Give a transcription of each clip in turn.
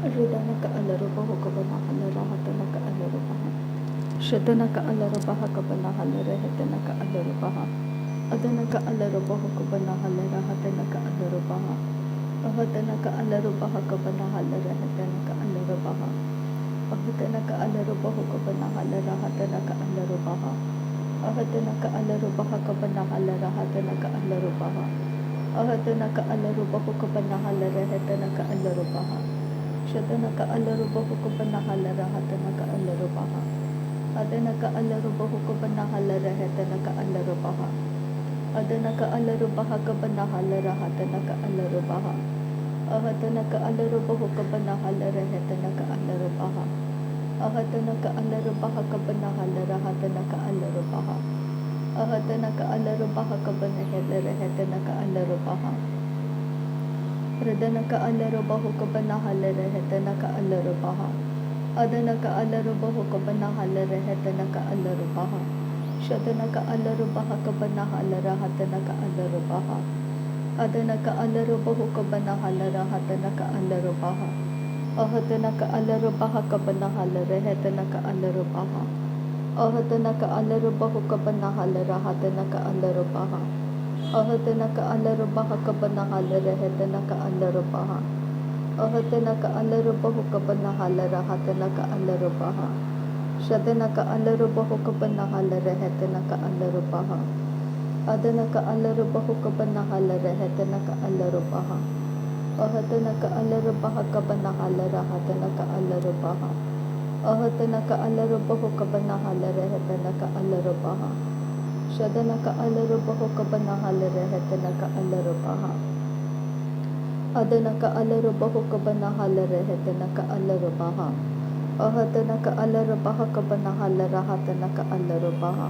Ridanaka alarubahu kabanahala rahatanaka alarubaha. Shadanaka alarubaha kabanahala rehetanaka alarubaha. Adanaka alarubahu kabanahala rahatanaka alarubaha. Ahatanaka alarubaha kabanahala rehetanaka alarubaha. Ahatanaka alarubahu kabanahala rahatanaka alarubaha. Ahatanaka alarubaha kabanahala rahatanaka alarubaha. Ahatanaka alarubahu kabanahala rehetanaka alarubaha. Shadanaka alarubahu kabanahala rahatanaka alarubaha. Adanaka alarubahu kabanahala rahatanaka alarubaha. Adanaka alarubaha kabanahala rahatanaka alarubaha. Ahatanaka alarubahu kabanahala rahatanaka alarubaha. Ahatanaka alarubaha kabanahala rahatanaka alarubaha. Ahatanaka alarubaha kabanahala rahatanaka alarubaha. Radanaka alarubahu kabanahala rahatanaka alarubaha. Adanaka alarubahu kabanahala rahatanaka alarubaha. Shadanaka alarubaha kabanahala rahatanaka alarubaha. Adanaka alarubahu kabanahala rahatanaka alarubaha. Ahatanaka alarubaha kabanahala rahatanaka alarubaha. Ahatanaka alarubahu kabanahala rahatanaka alarubaha. Ahatanaka alarubaha kabanahala rahatanaka alarubaha. Ahatanaka alarubahu kabanahala rahatanaka alarubaha. Shadanaka alarubahu kabanahala rahatanaka alarubaha. Adanaka alarubahu kabanahala rahatanaka alarubaha. Ahatanaka alarubaha kabanahala rahatanaka alarubaha. Ahatanaka alarubahu kabanahala rahatanaka alarubaha. Shadanaka alarubahu kabanahala rahatanaka alarubaha. Adanaka alarubahu kabanahala rahatanaka alarubaha. Ahatanaka alarubaha kabanahala rahatanaka alarubaha.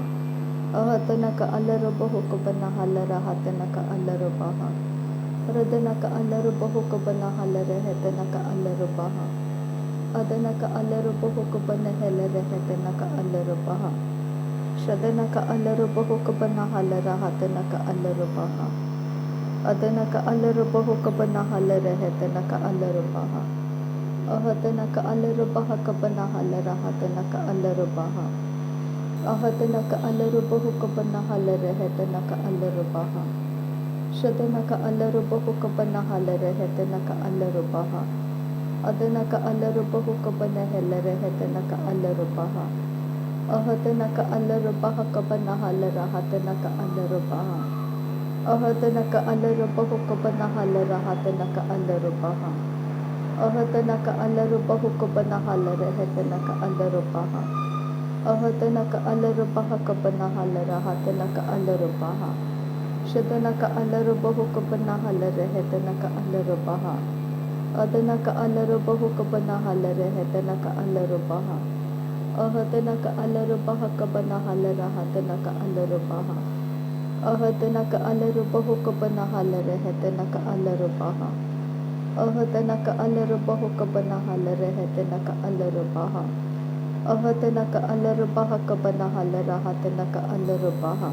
Ahatanaka alarubahu kabanahala rahatanaka alarubaha. Radanaka alarubahu kabanahala rahatanaka alarubaha. Adanaka alarubahu kabanahala rahatanaka alarubaha. Shadanaka alarubahu kabanahala rahatanaka alarubaha. Adanaka alarubahu kabanahala rahatanaka alarubaha. Ahatanaka alarubaha kabanahala rahatanaka alarubaha. Ahatanaka alarubahu kabanahala rahatanaka alarubaha. Shadanaka alarubahu kabanahala rahatanaka alarubaha. Adanaka alarubahu kabanahala rahatanaka alarubaha. Ahatanaka alarubaha kabanahala rahatanaka alarubaha. Ahatanaka alarubahu kabanahala rahatanaka alarubaha. Ahatanaka alarubahu kabanahala rahatanaka alarubaha. Ahatanaka alarubaha kabanahala rahatanaka alarubaha. Shadanaka alarubahu kabanahala rahatanaka alarubaha. Adanaka alarubahu kabanahala rahatanaka alarubaha. Ahatanaka alarubaha kabanahala rahatanaka alarubaha. Ahatanaka alarubahu kabanahala rahatanaka alarubaha. Ahatanaka alarubahu kabanahala rahatanaka alarubaha. Ahatanaka alarubaha kabanahala rahatanaka alarubaha.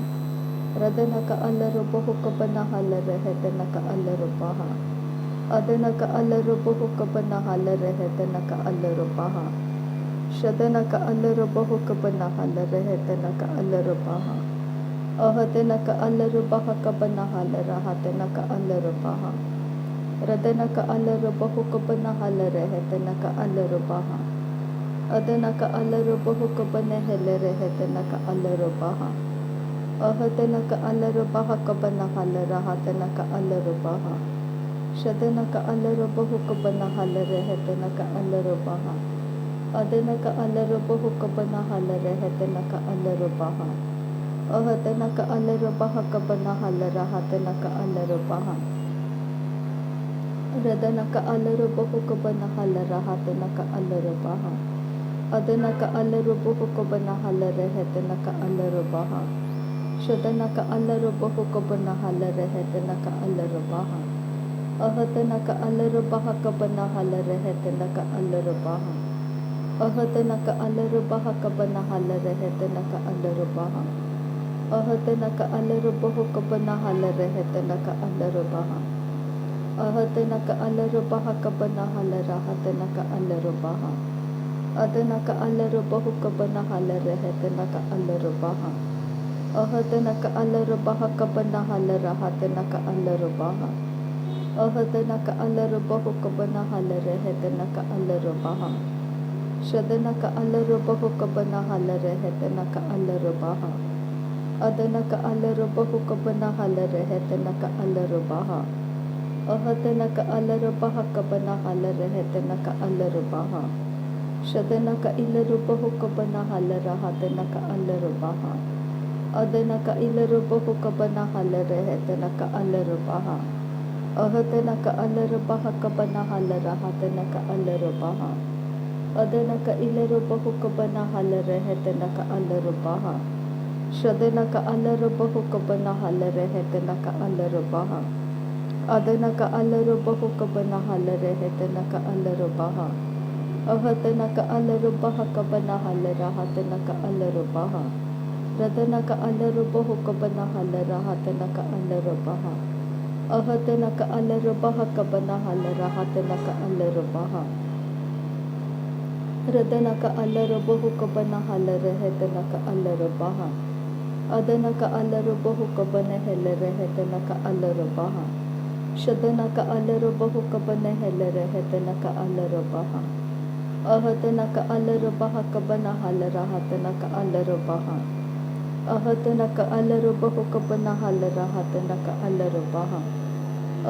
Radanaka alarubahu kabanahala rahatanaka alarubaha. Adanaka alarubahu kabanahala rahatanaka alarubaha. Shadanaka alarubahu kabanahala rahatanaka alarubaha. Ahatanaka alarubaha kabanahala rahatanaka alarubaha. Radanaka alarubahu kabanahala rahatanaka alarubaha. Adanaka alarubahu kabanahala rahatanaka alarubaha. Ahatanaka alarubaha kabanahala rahatanaka alarubaha. Shadanaka alarubahu kabanahala rahatanaka alarubaha. Adanaka alarubahu kabanahala rahatanaka alarubaha. Ahatanaka alarubaha kabanahala rahatanaka alarubaha. Radanaka alarubahu kabanahala rahatanaka alarubaha. Adanaka alarubahu kabanahala rahatanaka alarubaha. Shadanaka alarubahu kabanahala rahatanaka alarubaha. Ahatanaka alarubaha kabanahala rahatanaka alarubaha. Ahatanaka alarubaha kabanahala rahatanaka alarubaha. Ahatanaka alarubahu kabanahala rahatanaka alarubaha. ahadana ka alarubaha kabana halara hatana ka alarubaha adana ka alarubahu kabana halare hetana ka alarubaha ahadana ka alarubaha kabana halara hatana ka alarubaha ahadana ka alarubahu kabana halare hetana ka alarubaha shadana ka alarubahu kabana halare hetana ka alarubaha adana ka alarubahu kabana halare hetana ka alarubaha ahadana ka alarubaha kabana halare hetana ka alarubaha shadana ka ilarubahu kabana halara hatana ka alarubaha adana ka ilarubahu kabana halare hetana ka alarubaha ahadana ka alarubaha kabana halara hatana ka alarubaha adana ka ilarubahu kabana halare hetana ka alarubaha shadana ka alarubahu kabana halare hetana ka alarubaha adana ka alarubahu kabana halare hetana ka alarubaha ahadana ka alarubaha kabana halara hatana ka alarubaha radana ka alarubahu kabana halara hatana ka alarubaha ahadana ka alarubaha kabana halara hatana ka alarubaha radana ka alarubahu kabana halare hetana ka alarubaha adana ka alarubahu kabana helare hetana ka alarubaha shadana ka alarubahu kabana helare hetana ka alarubaha ahadana ka alarubaha kabana halara hatana ka alarubaha ahadana ka alarubahu kabana halara hatana ka alarubaha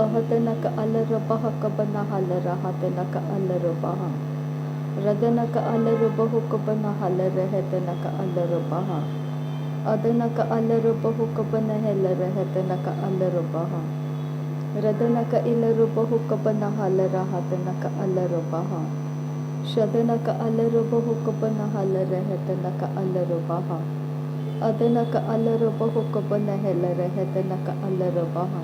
ahadana ka alarubaha kabana halara hatana ka alarubaha radana ka alarubahu kabana halare hetana ka alarubaha adana ka alarubahu kabana helare hetana ka alarubaha radana ka ilarubahu kabana halara hatana ka alarubaha shadana ka alarubahu kabana halare hetana ka alarubaha adana ka alarubahu kabana helare hetana ka alarubaha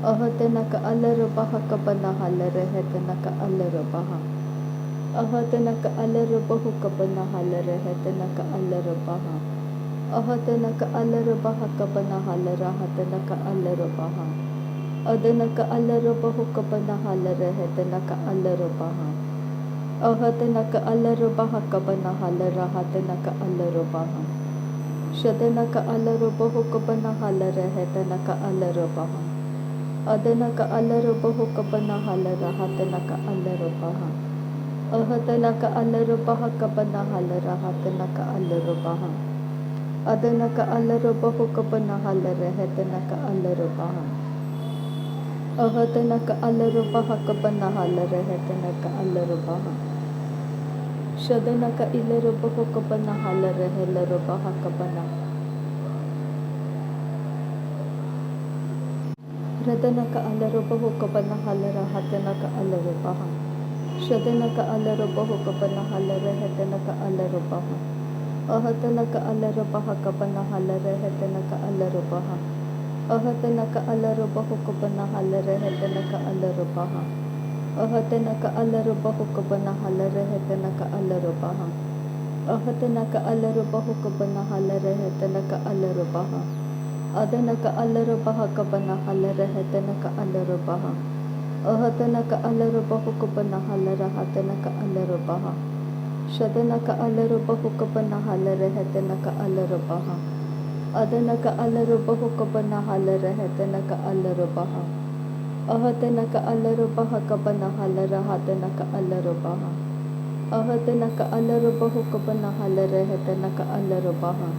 ahadana ka alarubaha kabana halare hetana ka alarubaha ahadana ka alarubahu kabana halare hetana ka alarubaha ahadana ka alarubaha kabana halara hatana ka alarubaha adana ka alarubahu kabana halare hetana ka alarubaha ahadana ka alarubaha kabana halara hatana ka alarubaha shadana ka alarubahu kabana halare hetana ka alarubaha adana ka alarubahu kabana halara hatana ka alarubaha ahadana ka alarubaha kabana halara hatana ka alarubaha adana ka alarubahu kabana halare hetana ka alarubaha ahadana ka alarubaha kabana halare hetana ka alarubaha shadana ka ilarubahu kabana halare helarubaha kabana radana ka alarubahu kabana halara hatana ka alarubaha shadana ka alarubahu kabana halare hetana ka alarubaha ahadana ka alarubaha kabana halare hetana ka alarubaha ahadana ka alarubahu kabana halare hetana ka alarubaha ahadana ka alarubahu kabana halare hetana ka alarubaha ahadana ka alarubahu kabana halare hetana ka alarubaha adana ka alarubaha kabana halare hetana ka alarubaha ahadana ka alarubahu kabana halara hatana ka alarubaha shadana ka alarubahu kabana halare hetana ka alarubaha adana ka alarubahu kabana halare hetana ka alarubaha ahadana ka alarubaha kabana halara hatana ka alarubaha ahadana ka alarubahu kabana halare hetana ka alarubaha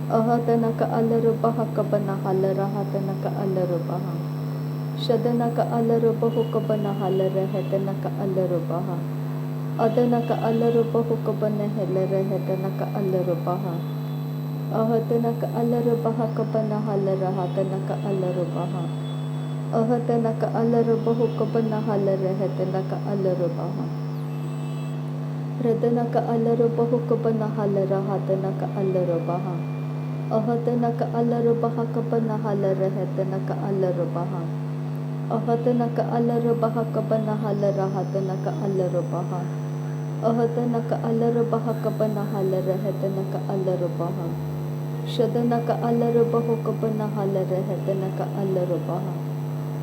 ahadana ka alarubaha kabana halara hatana ka alarubaha shadana ka alarubahu kabana halare hetana ka alarubaha adana ka alarubahu kabana helare hetana ka alarubaha ahadana ka alarubaha kabana halara hatana ka alarubaha ahadana ka alarubahu kabana halare hetana ka alarubaha radana ka alarubahu kabana halara hatana ka alarubaha ahadana ka alarubaha kabana halare hetana ka alarubaha ahadana ka alarubaha kabana halara hatana ka alarubaha ahadana ka alarubaha kabana halare hetana ka alarubaha shadana ka alarubahu kabana halare hetana ka alarubaha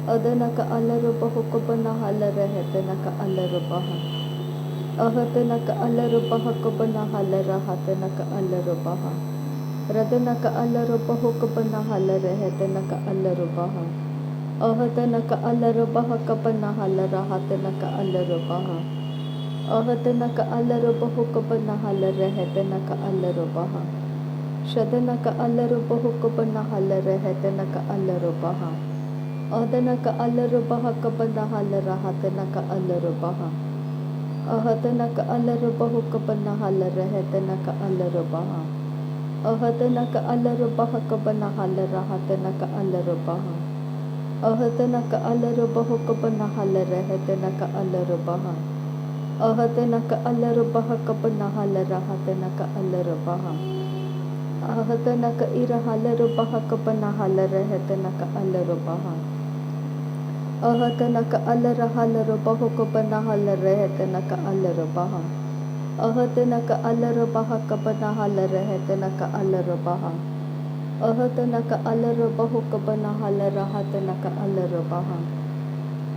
Adanaka alaru bahu kabana halara hetanaka alaru baha. Ahatanaka alaru baha kabana halara hatanaka alaru baha. Radanaka alaru bahu kabana halara hetanaka alaru baha. Ahatanaka alaru baha kabana halara hatanaka alaru baha. Ahatanaka alaru bahu kabana halara hetanaka alaru baha. Shadanaka alaru bahu kabana halara hetanaka alaru baha. Adanaka alaru baha kabana halara hatanaka alaru baha. Ahatanaka alaru bahu kabana halara hetanaka alaru baha. Ahatanaka alaru baha kabana halara hatanaka alaru baha. Ahatanaka alaru bahu kabana halara hetanaka alaru baha. Ahatanaka alaru baha kabana halara hatanaka alaru baha. Ahatanaka ira halaru baha kabana halara hetanaka alaru baha. Ahatanaka alara halaru bahu kabana halara hetanaka alaru baha. Ahatanaka alaru baha kabana halara hetanaka alaru baha. Ahatanaka alaru bahu kabana halara hatanaka alaru baha.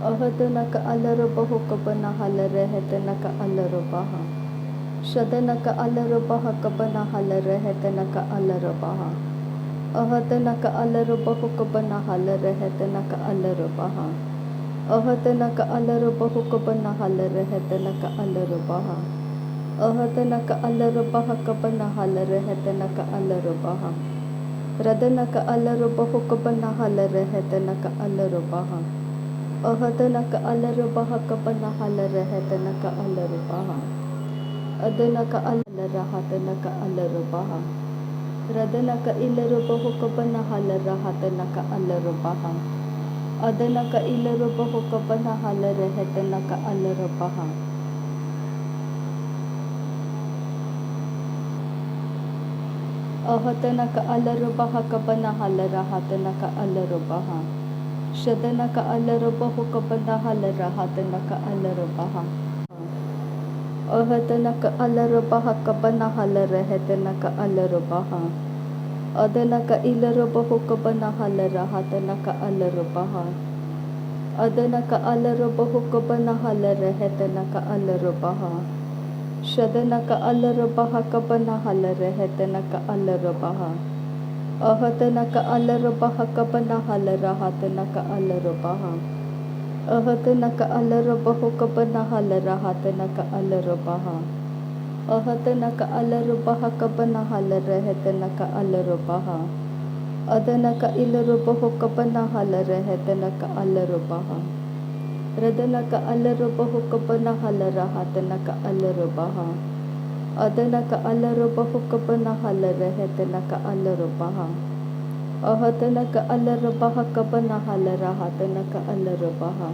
Ahatanaka alaru bahu kabana halara hetanaka alaru baha. Shadanaka alaru baha kabana halara hetanaka alaru baha. Ahatanaka alaru bahu kabana halara hetanaka alaru baha. Ahatanaka alaru bahu kabana halara hetanaka alaru baha. Ahatanaka alaru baha kabana halara hetanaka alaru baha. Radanaka alaru bahu kabana halara hetanaka alaru baha. Ahatanaka alaru baha kabana halara hetanaka alaru baha. Adanaka alara hatanaka alaru baha. Radanaka ilaru bahu kabana halara hatanaka alaru baha. Adanaka ilaru bahu kabana halara hetanaka alaru baha. Ahatanaka alaru baha kabana halara hatanaka alaru baha. Shadanaka alaru bahu kabana halara hatanaka alaru baha. Ahatanaka alaru baha kabana halara hetanaka alaru baha. Adanaka ilaru bahu kabana halara hatanaka alaru baha. Adanaka alaru bahu kabana halara hetanaka alaru baha. Shadanaka alaru baha kabana halara hetanaka alaru baha. Ahatanaka alaru baha kabana halara hatanaka alaru baha. Ahatanaka alaru bahu kabana halara hatanaka alaru baha. Ahatanaka alaru baha kabana halara hetanaka alaru baha. Adanaka ilaru bahu kabana halara hetanaka alaru baha. Radanaka alaru bahu kabana halara hatanaka alaru baha. Adanaka alaru bahu kabana halara hetanaka alaru baha. Ahatanaka alaru baha kabana halara hatanaka alaru baha.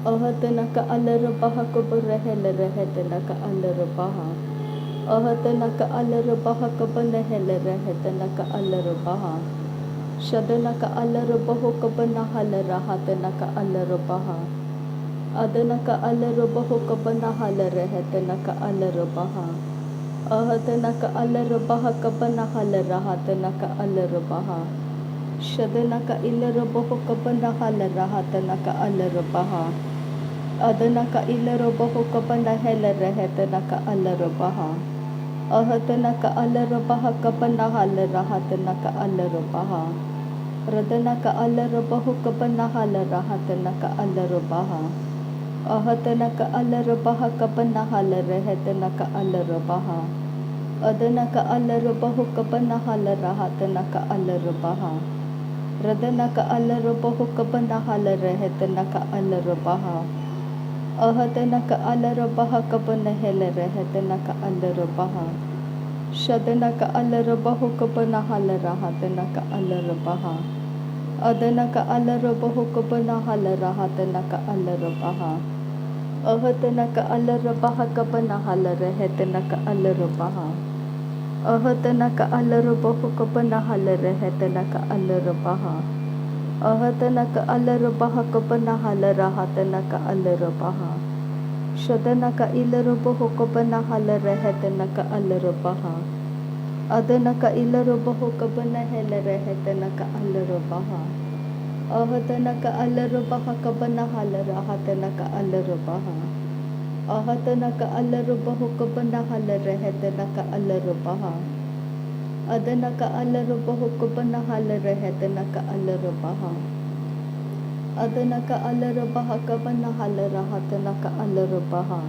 Ahatanaka alaru baha kabara helara hetanaka alaru baha. Ahatanaka alaru baha kabana helara hetanaka alaru baha. Shadanaka alaru bahu kabana halara hatanaka alaru baha. Adanaka alaru bahu kabana halara hetanaka alaru baha. Ahatanaka alaru baha kabana halara hatanaka alaru baha. Shadanaka ilaru bahu kabana halara hatanaka alaru baha. Adanaka ilaru bahu kabana helara hetanaka alaru baha. Ahatanaka alaru baha kabana halara hatanaka alaru baha. Radanaka alaru bahu kabana halara hatanaka alaru baha. Ahatanaka alaru baha kabana halara hetanaka alaru baha. Adanaka alaru bahu kabana halara hatanaka alaru baha. Radanaka alaru bahu kabana halara hetanaka alaru baha. Ahatanaka alaru baha kabana helara hetanaka alaru baha. Shadanaka alaru bahu kabana halara hatanaka alaru baha. Adanaka alaru bahu kabana halara hatanaka alaru baha. Ahatanaka alaru baha kabana halara hetanaka alaru baha. Ahatanaka alaru bahu kabana halara hetanaka alaru baha. Ahatanaka alaru baha kabana halara hatanaka alaru baha. Shadanaka ilaru bahu kabana halara hetanaka alaru baha. Adanaka ilaru bahu kabana helara hetanaka alaru baha. ahadana ka alarubaha kabana halara hatana ka alarubaha ahadana ka alarubahu kabana halara hetana ka alarubaha adana ka alarubahu kabana halara hetana ka alarubaha adana ka alarubaha kabana halara hatana ka alarubaha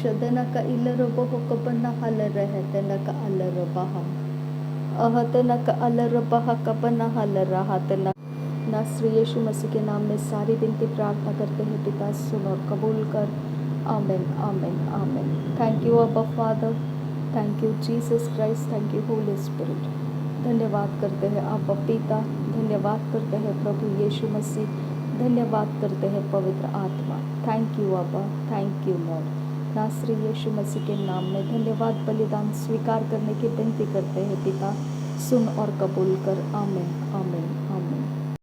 shadana ka ilarubahu kabana halara hetana ka alarubaha ahadना का अलरबहा कबना हलरा हातना। नासरी यीशु मसीह के नाम में सारी विनती प्रार्थना करते हैं पिता, सुन और कबूल कर। आमेन आमेन आमेन। थैंक यू अब्बा father, thank you Jesus Christ, thank you Holi spirit. धन्यवाद करते हैं अब्बा पिता, धन्यवाद करते हैं प्रभु यीशु मसीह, धन्यवाद करते हैं पवित्र आत्मा। थैंक यू अब्बा, थैंक यू लॉर्ड। नासरी यीशु मसीह के नाम में धन्यवाद बलिदान स्वीकार करने की विनती करते हैं पिता, सुन और कबूल कर। आमीन आमीन।